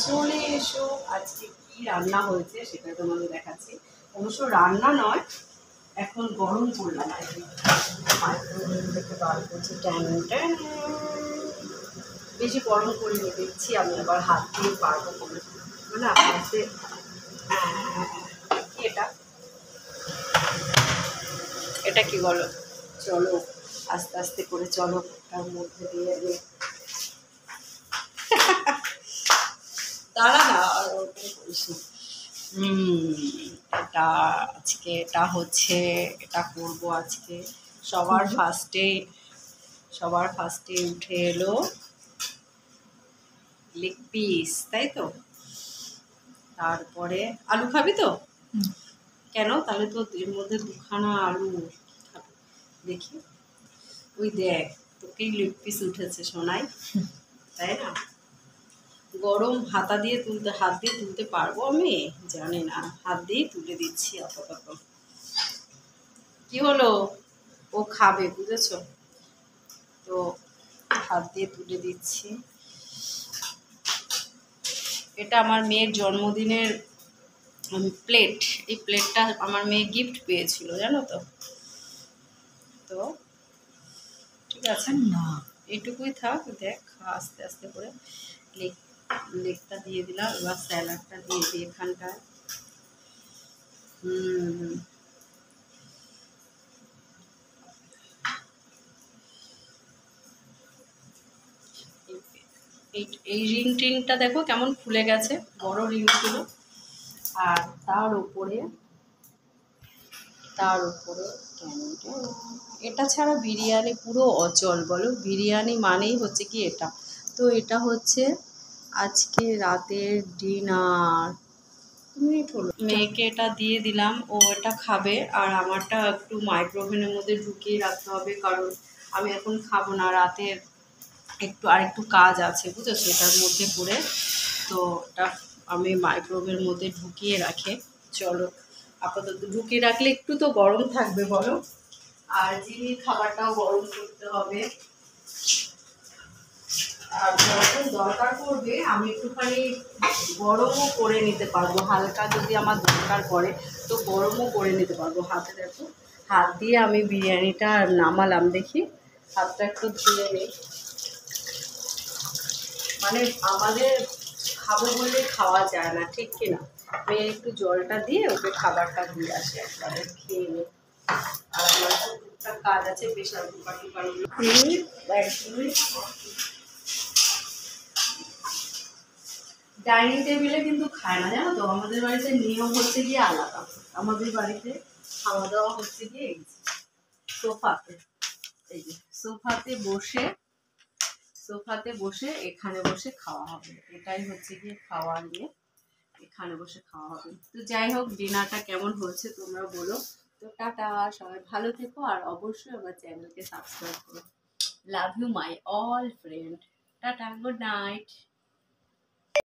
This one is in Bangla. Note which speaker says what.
Speaker 1: চলে এসো। আজকে কি রান্না হয়েছে সেটা তোমাদের দেখাচ্ছি। অবশ্য রান্না নয়, এখন গরম করলাম আর কি। মাইক্রোওয়েভ থেকে বার করছি। বেশি গরম করে দেখছি আমি, আবার হাত দিয়ে পারবো করে না হাতে। এটা এটা কি বলো? চলো আস্তে আস্তে করে চলো, তার মধ্যে দিয়ে দাঁড়া না, আর ওরকম করিস না। এটা আজকে এটা হচ্ছে, এটা করবো আজকে। সবার ফার্স্টে উঠে এলো লেগ পিস, তাই তো? তারপরে আলু খাবি তো? কেন তাহলে? তো এর মধ্যে দুখানা আলু দেখি। ওই দেখ, তোকেই লেগ পিস উঠেছে সোনাই, তাই না? গরম হাত দিয়ে তুলতে পারবো আমি? জানি না, হাত দিয়েই তুলে দিচ্ছি আপাতত। কি হলো? ও খাবে, বুঝেছো তো, হাত দিয়ে তুলে দিচ্ছি। এটা আমার মেয়ের জন্মদিনের প্লেট। এই প্লেটটা আমার মেয়ে গিফট পেয়েছিল, জানো তো। তো ঠিক আছে না, এইটুকুই থাক। দেখ আস্তে আস্তে করে লেগটা দিয়ে দিলাম। এবার স্যালাডটা দিয়ে দিই এখানটায়। এই রিং টিংটা দেখো কেমন ফুলে গেছে, বড় রিং ছিল। আর তার উপরে এটা ছাড়া বিরিয়ানি পুরো অচল, বলো। বিরিয়ানি মানেই হচ্ছে কি এটা। তো এটা হচ্ছে আজকে রাতের ডিনার। মেয়েকে এটা দিয়ে দিলাম, ও এটা খাবে। আর আমারটা একটু মাইক্রোওভেনের মধ্যে ঢুকিয়ে রাখতে হবে, কারণ আমি এখন খাবো না। রাতের আরেকটু কাজ আছে, বুঝেছো, এটার মধ্যে করে। তো এটা আমি মাইক্রোওভেনের মধ্যে ঢুকিয়ে রাখে। চলো আপাতত ঢুকিয়ে রাখলে একটু তো গরম থাকবে, বলো। আর জিমির খাবারটাও গরম করতে হবে। আর যখন দরকার পড়বে আমি একটুখানি গরমও করে নিতে পারবো। হালকা যদি আমার দরকার পড়ে তো গরমও করে নিতে পারবো। হাতে দেখো, হাত দিয়ে আমি বিরিয়ানিটা নামালাম। দেখি হাতটা একটু ধুয়ে নিই। মানে আমাদের খাবো বলে খাওয়া যায় না, ঠিক কিনা? মেয়ে একটু জলটা দিয়ে ওকে খাবারটা দিয়ে আসে, একবারে খেয়ে নিই। আর আমার একটা কাজ আছে, প্রেশার কুকার ডাইনিং টেবিলে কিন্তু খায় না, জানো তো। আমাদের বাড়িতে নিয়ম হচ্ছে গিয়ে আলাদা। আমাদের বাড়িতে খাওয়া দাওয়া হচ্ছে গিয়ে সোফাতে। এই যে সোফাতে বসে এখানে বসে খাওয়া হবে। এটাই হচ্ছে গিয়ে খাওয়া নিয়ে, এখানে বসে খাওয়া হবে। তো যাই হোক, ডিনারটা কেমন হয়েছে তোমরা বলো। তো টাটা, সবাই ভালো থেকো। আর অবশ্যই আমার চ্যানেলকে সাবস্ক্রাইব করো। Love you my all friend. Tata, good night.